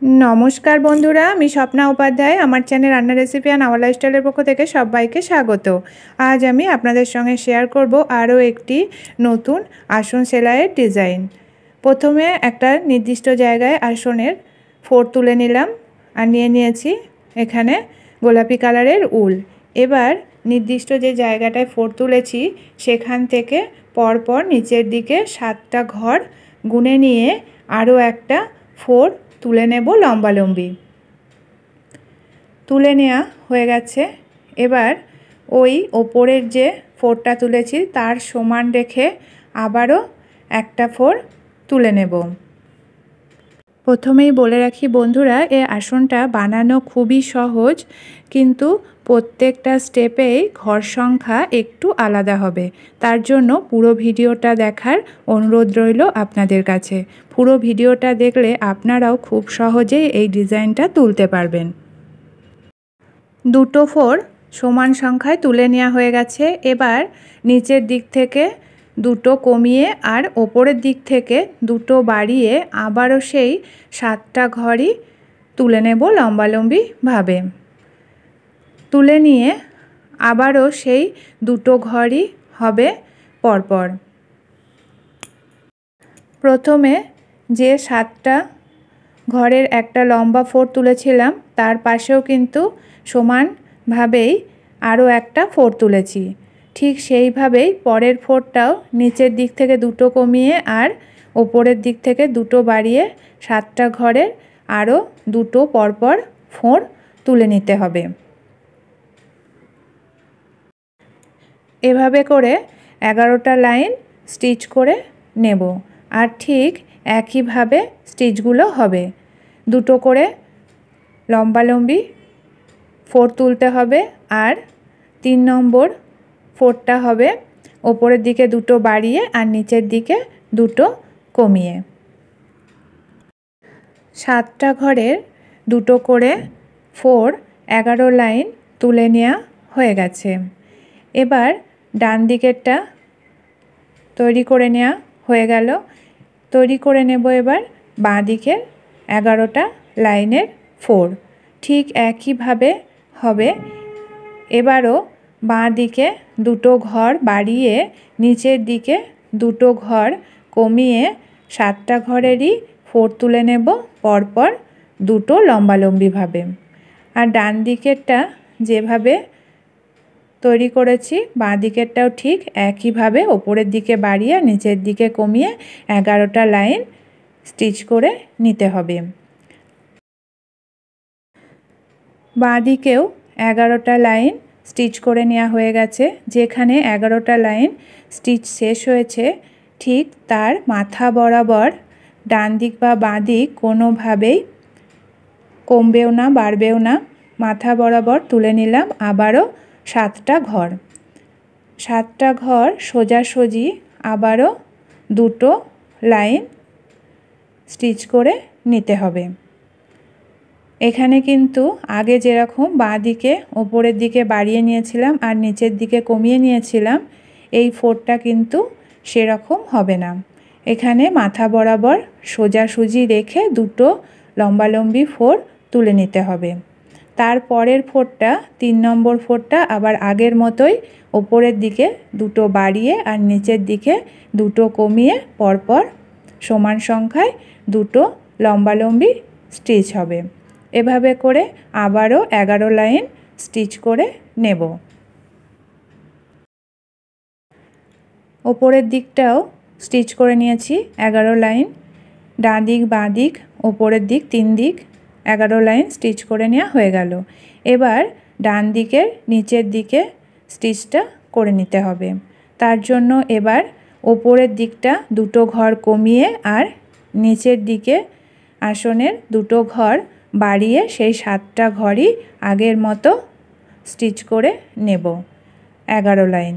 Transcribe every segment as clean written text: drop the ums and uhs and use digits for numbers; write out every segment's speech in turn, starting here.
नमस्कार बंधुरा आमी स्वप्ना उपाध्याय आमार चैनल रान्ना रेसिपि एंड आवर लाइफस्टाइलेर पक्ष थेके सबाइके स्वागत। आज आमी आपनादेर संगे शेयर करब आरो एकटी नतून आसन सेलाइयेर डिजाइन। प्रथमे एकटा निर्दिष्ट जायगाय आसनेर फोर तुले निलाम आर निये नियेछि एखाने गोलापी कालारेर उल। एबार निर्दिष्ट जे जायगाटाय फोर तुलेछि सेखान थेके परपर नीचेर दिके 7टा घर गुने निये आरो एकटा फोर तुले नेब लम्बालम्बी। तुले नेওয়া হয়ে গেছে। এবার ওই ওপরের যে ফোরটা তুলেছি তার সমান রেখে আবারও একটা ফোর তুলে নেব। প্রথমেই বলে রাখি বন্ধুরা, এই আসনটা বানানো খুবই সহজ, কিন্তু প্রত্যেকটা স্টেপেই ঘর সংখ্যা একটু আলাদা হবে। তার জন্য পুরো ভিডিওটা দেখার অনুরোধ রইল আপনাদের কাছে। পুরো ভিডিওটা দেখলে আপনারাও খুব সহজেই এই ডিজাইনটা তুলতে পারবেন। দুটো ফোর সমান সংখ্যায় তুলে নেওয়া হয়ে গেছে। এবার নিচের দিক থেকে দুটো কমিয়ে আর ওপরের দিক থেকে দুটো বাড়িয়ে আবারও সেই 7টা ঘরই তুলে নেব লম্বালম্বিভাবে। তুলে নিয়ে আবারও সেই দুটো ঘরই হবে পরপর। প্রথমে যে 7টা ঘরের একটা লম্বা ফোর তুলেছিলাম তার পাশেও কিন্তু সমানভাবেই আরও একটা ফোর তুলেছি। ঠিক সেইভাবেই পরের ফোরটাও নিচের দিক থেকে দুটো কমিয়ে আর ওপরের দিক থেকে দুটো বাড়িয়ে 7টা ঘরের আরও দুটো পরপর ফোর তুলে নিতে হবে। এভাবে করে 11টা লাইন স্টিচ করে নেব। আর ঠিক একইভাবে স্টিচগুলো হবে। দুটো করে লম্বালম্বি ফোর তুলতে হবে আর 3 নম্বর ফোরটা হবে ওপরের দিকে দুটো বাড়িয়ে আর নিচের দিকে দুটো কমিয়ে। 7টা ঘরের দুটো করে ফোর 11 লাইন তুলে নেওয়া হয়ে গেছে। এবার ডান দিকেরটা তৈরি করে নেওয়া হয়ে গেল। তৈরি করে নেব এবার বাঁ দিকের 11টা লাইনের ফোর। ঠিক একইভাবে হবে। এবারও বাঁ দিকে দুটো ঘর বাড়িয়ে নিচের দিকে দুটো ঘর কমিয়ে 7টা ঘরেরই ফোর তুলে নেব পরপর দুটো লম্বালম্বিভাবে। আর ডান দিকেরটা যেভাবে তৈরি করেছি বাঁ দিকেরটাও ঠিক একইভাবে ওপরের দিকে বাড়িয়ে নিচের দিকে কমিয়ে 11টা লাইন স্টিচ করে নিতে হবে। বাঁ দিকেও 11টা লাইন স্টিচ করে নেওয়া হয়ে গেছে। যেখানে 11টা লাইন স্টিচ শেষ হয়েছে ঠিক তার মাথা বরাবর ডান দিক বা বাঁ দিক কোনোভাবেই কমবেও না বাড়বেও না, মাথা বরাবর তুলে নিলাম আবারও 7টা ঘর। 7টা ঘর সোজাসুজি আবারও দুটো লাইন স্টিচ করে নিতে হবে। এখানে কিন্তু আগে যেরকম বাঁ দিকে ওপরের দিকে বাড়িয়ে নিয়েছিলাম আর নিচের দিকে কমিয়ে নিয়েছিলাম, এই ফোরটা কিন্তু সেরকম হবে না। এখানে মাথা বরাবর সোজাসুজি রেখে দুটো লম্বালম্বি ফোর তুলে নিতে হবে। তারপরের ফোরটা 3 নম্বর ফোরটা আবার আগের মতোই ওপরের দিকে দুটো বাড়িয়ে আর নিচের দিকে দুটো কমিয়ে পরপর সমান সংখ্যায় দুটো লম্বালম্বি স্টিচ হবে। এভাবে করে আবারও 11 লাইন স্টিচ করে নেব। ওপরের দিকটাও স্টিচ করে নিয়েছি 11 লাইন। ডান দিক বাঁ দিক ওপরের দিক 3 দিক 11 লাইন স্টিচ করে নেওয়া হয়ে গেল। এবার ডান দিকের নিচের দিকে স্টিচটা করে নিতে হবে। তার জন্য এবার ওপরের দিকটা দুটো ঘর কমিয়ে আর নিচের দিকে আসনের দুটো ঘর বাড়িয়ে সেই 7টা ঘরই আগের মতো স্টিচ করে নেব 11 লাইন।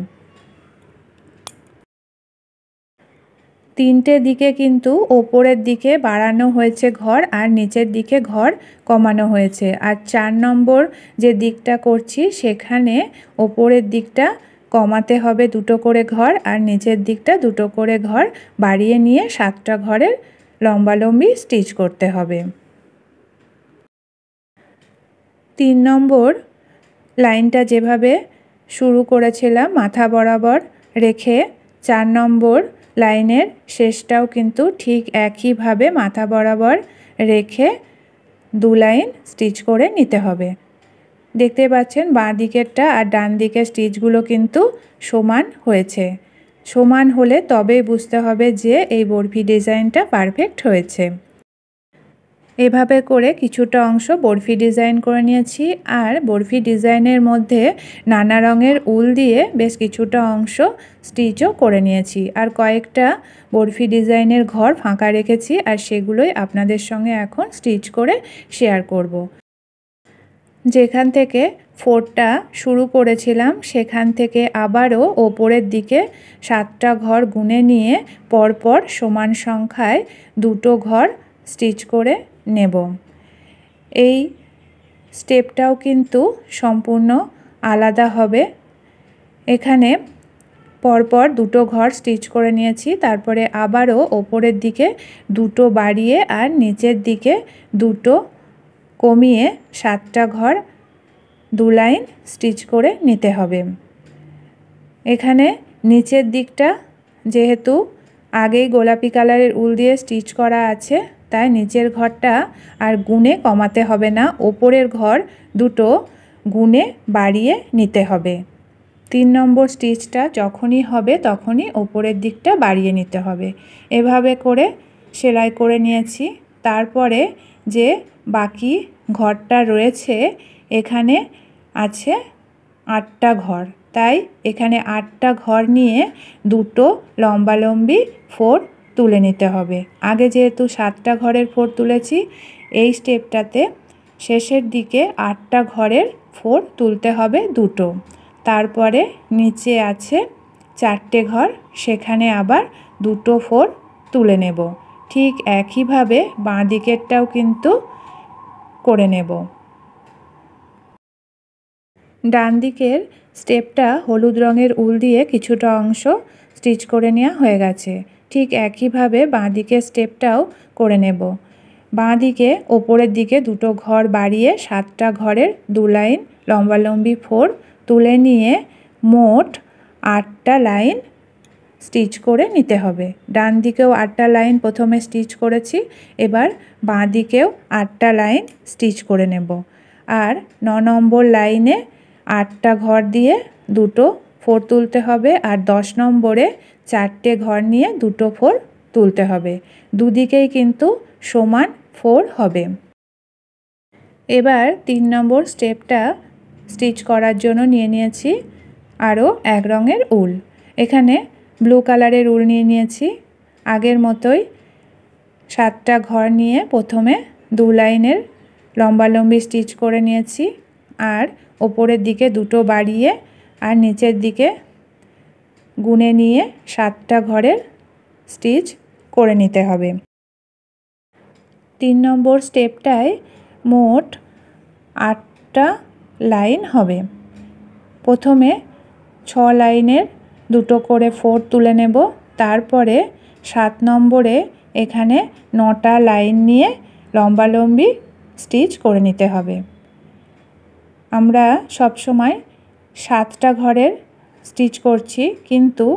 3টে দিকে কিন্তু ওপরের দিকে বাড়ানো হয়েছে ঘর আর নিচের দিকে ঘর কমানো হয়েছে। আর 4 নম্বর যে দিকটা করছি সেখানে ওপরের দিকটা কমাতে হবে দুটো করে ঘর আর নিচের দিকটা দুটো করে ঘর বাড়িয়ে নিয়ে 7টা ঘরের লম্বালম্বি স্টিচ করতে হবে। 3 নম্বর লাইনটা যেভাবে শুরু করেছিলাম মাথা বরাবর রেখে 4 নম্বর লাইনের শেষটাও কিন্তু ঠিক একইভাবে মাথা বরাবর রেখে 2 লাইন স্টিচ করে নিতে হবে। দেখতে পাচ্ছেন বাঁ দিকেরটা আর ডান দিকের স্টিচগুলো কিন্তু সমান হয়েছে। সমান হলে তবেই বুঝতে হবে যে এই বরফি ডিজাইনটা পারফেক্ট হয়েছে। এভাবে করে কিছুটা অংশ বরফি ডিজাইন করে নিয়েছি আর বরফি ডিজাইনের মধ্যে নানা রঙের উল দিয়ে বেশ কিছুটা অংশ স্টিচও করে নিয়েছি আর কয়েকটা বরফি ডিজাইনের ঘর ফাঁকা রেখেছি আর সেগুলোই আপনাদের সঙ্গে এখন স্টিচ করে শেয়ার করব। যেখান থেকে ফোরটা শুরু করেছিলাম সেখান থেকে আবারও ওপরের দিকে 7টা ঘর গুনে নিয়ে পরপর সমান সংখ্যায় 2টো ঘর স্টিচ করে নেব। এই স্টেপটাও কিন্তু সম্পূর্ণ আলাদা হবে। এখানে পরপর 2টো ঘর স্টিচ করে নিয়েছি, তারপরে আবারও ওপরের দিকে 2টো বাড়িয়ে আর নিচের দিকে 2টো কমিয়ে 7টা ঘর 2 লাইন স্টিচ করে নিতে হবে। এখানে নিচের দিকটা যেহেতু আগেই গোলাপি কালারের উল দিয়ে স্টিচ করা আছে তাই নিচের ঘরটা আর গুনে কমাতে হবে না, ওপরের ঘর 2টো গুনে বাড়িয়ে নিতে হবে। 3 নম্বর স্টিচটা যখনই হবে তখনই ওপরের দিকটা বাড়িয়ে নিতে হবে। এভাবে করে সেলাই করে নিয়েছি। তারপরে যে বাকি ঘরটা রয়েছে এখানে আছে 8টা ঘর, তাই এখানে 8টা ঘর নিয়ে 2টো লম্বালম্বি 4 তুলে নিতে হবে। আগে যেহেতু 7টা ঘরের 4 তুলেছি, এই স্টেপটাতে শেষের দিকে 8টা ঘরের 4 তুলতে হবে 2টো। তারপরে নিচে আছে 4টে ঘর, সেখানে আবার 2টো 4 তুলে নেব। ঠিক একইভাবে বাঁ দিকেরটাও কিন্তু করে নেব। ডান দিকের স্টেপটা হলুদ রঙের উল দিয়ে কিছুটা অংশ স্টিচ করে নেওয়া হয়ে গেছে। ঠিক একইভাবে বাঁ দিকের স্টেপটাও করে নেব। বাঁ দিকে ওপরের দিকে 2টো ঘর বাড়িয়ে 7টা ঘরের 2 লাইন লম্বালম্বি 4 তুলে নিয়ে মোট 8টা লাইন স্টিচ করে নিতে হবে। ডান দিকেও 8টা লাইন প্রথমে স্টিচ করেছি, এবার বাঁ দিকেও 8টা লাইন স্টিচ করে নেব। আর 9 নম্বর লাইনে 8টা ঘর দিয়ে 2টো 4 তুলতে হবে আর 10 নম্বরে 4টে ঘর নিয়ে 2টো 4 তুলতে হবে। দুদিকেই কিন্তু সমান 4 হবে। এবার 3 নম্বর স্টেপটা স্টিচ করার জন্য নিয়ে নিয়েছি আরও 1 রঙের উল। এখানে ব্লু কালারের উল নিয়ে নিয়েছি। আগের মতোই 7টা ঘর নিয়ে প্রথমে 2 লাইনের লম্বালম্বি স্টিচ করে নিয়েছি আর ওপরের দিকে 2টো বাড়িয়ে আর নিচের দিকে গুনে নিয়ে 7টা ঘরের স্টিচ করে নিতে হবে। 3 নম্বর স্টেপটায় মোট 8টা লাইন হবে। প্রথমে 6 লাইনের 2টো করে 4 তুলে নেব, তারপরে 7 নম্বরে এখানে 9টা লাইন নিয়ে লম্বালম্বি স্টিচ করে নিতে হবে। আমরা সবসময় 7টা ঘরের স্টিচ করছি, কিন্তু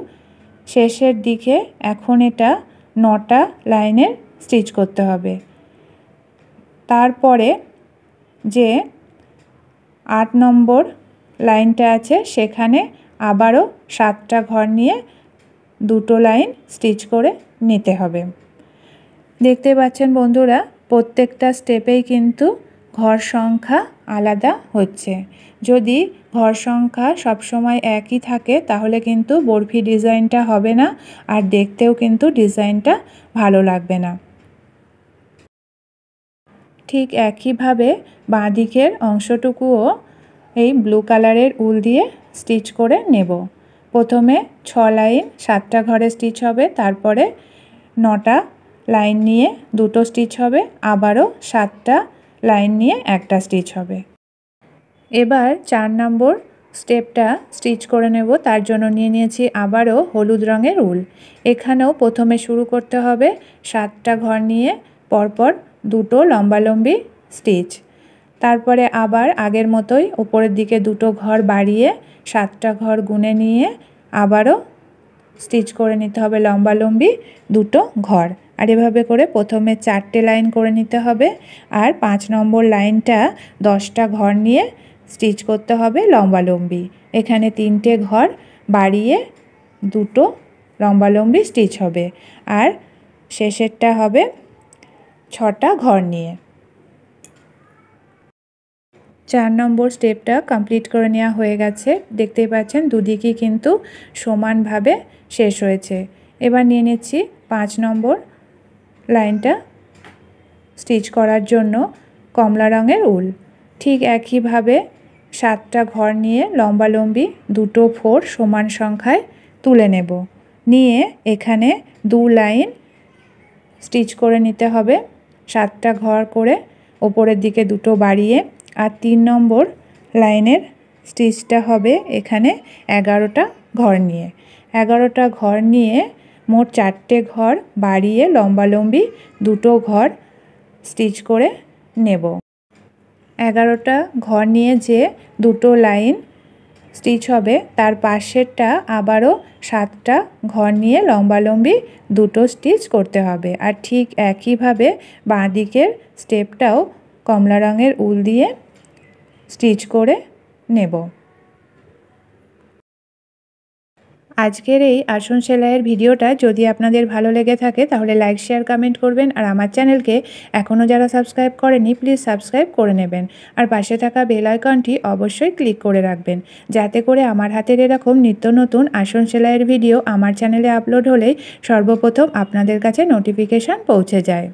শেষের দিকে এখন এটা 9টা লাইনের স্টিচ করতে হবে। তারপরে যে 8 নম্বর লাইনটা আছে সেখানে আবারও 7টা ঘর নিয়ে 2টো লাইন স্টিচ করে নিতে হবে। দেখতে পাচ্ছেন বন্ধুরা, প্রত্যেকটা স্টেপেই কিন্তু ঘর সংখ্যা আলাদা হচ্ছে। যদি ঘর সংখ্যা সবসময় একই থাকে তাহলে কিন্তু বরফি ডিজাইনটা হবে না আর দেখতেও কিন্তু ডিজাইনটা ভালো লাগবে না। ঠিক একইভাবে বাঁ দিকের অংশটুকুও এই ব্লু কালারের উল দিয়ে স্টিচ করে নেব। প্রথমে 6 লাইন 7টা ঘরে স্টিচ হবে, তারপরে 9টা লাইন নিয়ে 2টো স্টিচ হবে, আবারও 7টা লাইন নিয়ে 1টা স্টিচ হবে। এবার 4 নম্বর স্টেপটা স্টিচ করে নেব। তার জন্য নিয়ে নিয়েছি আবারও হলুদ রঙের উল। এখানেও প্রথমে শুরু করতে হবে 7টা ঘর নিয়ে পরপর 2টো লম্বালম্বি স্টিচ। তারপরে আবার আগের মতোই উপরের দিকে দুটো ঘর বাড়িয়ে 7টা ঘর গুনে নিয়ে আবারও স্টিচ করে নিতে হবে লম্বালম্বি দুটো ঘর। আর এভাবে করে প্রথমে 4টে লাইন করে নিতে হবে, আর 5 নম্বর লাইনটা 10টা ঘর নিয়ে স্টিচ করতে হবে লম্বালম্বি। এখানে 3টে ঘর বাড়িয়ে দুটো লম্বালম্বি স্টিচ হবে, আর শেষেরটা হবে 6টা ঘর নিয়ে। 4 নম্বর স্টেপটা কমপ্লিট করে নেওয়া হয়ে গেছে। দেখতেই পাচ্ছেন দুদিকেই কিন্তু সমানভাবে শেষ হয়েছে। এবার নিয়ে নিচ্ছি 5 নম্বর লাইনটা স্টিচ করার জন্য কমলা রঙের উল। ঠিক একইভাবে 7টা ঘর নিয়ে লম্বালম্বি দুটো ফোর সমান সংখ্যায় তুলে নেব। নিয়ে এখানে 2 লাইন স্টিচ করে নিতে হবে 7টা ঘর করে ওপরের দিকে দুটো বাড়িয়ে। আর 3 নম্বর লাইনের স্টিচটা হবে এখানে 11টা ঘর নিয়ে। 11টা ঘর নিয়ে মোট 4টে ঘর বাড়িয়ে লম্বালম্বি দুটো ঘর স্টিচ করে নেব। 11টা ঘর নিয়ে যে দুটো লাইন স্টিচ হবে তার পাশেরটা আবারও 7টা ঘর নিয়ে লম্বালম্বি দুটো স্টিচ করতে হবে। আর ঠিক একইভাবে বাঁ দিকের স্টেপটাও কমলা রঙের উল দিয়ে স্টিচ করে নেব। আজকের এই আসন সেলাইয়ের ভিডিওটা যদি আপনাদের ভালো লেগে থাকে তাহলে লাইক শেয়ার কমেন্ট করবেন, আর আমার চ্যানেলকে এখনও যারা সাবস্ক্রাইব করেনি প্লিজ সাবস্ক্রাইব করে নেবেন, আর পাশে থাকা বেল আইকনটি অবশ্যই ক্লিক করে রাখবেন যাতে করে আমার হাতের এরকম নিত্য নতুন আসন সেলাইয়ের ভিডিও আমার চ্যানেলে আপলোড হলেই সর্বপ্রথম আপনাদের কাছে নোটিফিকেশান পৌঁছে যায়।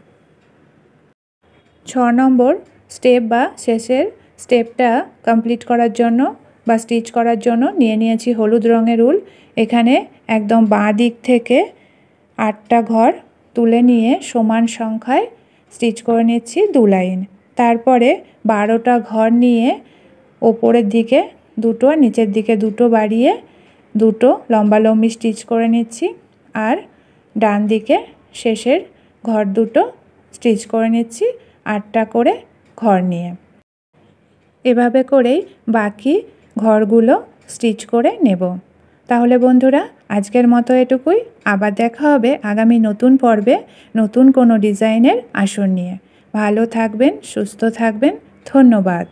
6 নম্বর স্টেপ বা শেষের স্টেপটা কমপ্লিট করার জন্য বা স্টিচ করার জন্য নিয়ে নিয়েছি হলুদ রঙের উল। এখানে একদম বাঁ দিক থেকে 8টা ঘর তুলে নিয়ে সমান সংখ্যায় স্টিচ করে নিচ্ছি 2 লাইন। তারপরে 12টা ঘর নিয়ে ওপরের দিকে দুটো আর নিচের দিকে দুটো বাড়িয়ে দুটো লম্বালম্বি স্টিচ করে নিচ্ছি, আর ডান দিকে শেষের ঘর দুটো স্টিচ করে নিচ্ছি 8টা করে ঘর নিয়ে। এভাবে করেই বাকি ঘরগুলো স্টিচ করে নেব। তাহলে বন্ধুরা আজকের মতো এটুকুই। আবার দেখা হবে আগামী নতুন পর্বে নতুন কোনো ডিজাইনের আসন নিয়ে। ভালো থাকবেন, সুস্থ থাকবেন। ধন্যবাদ।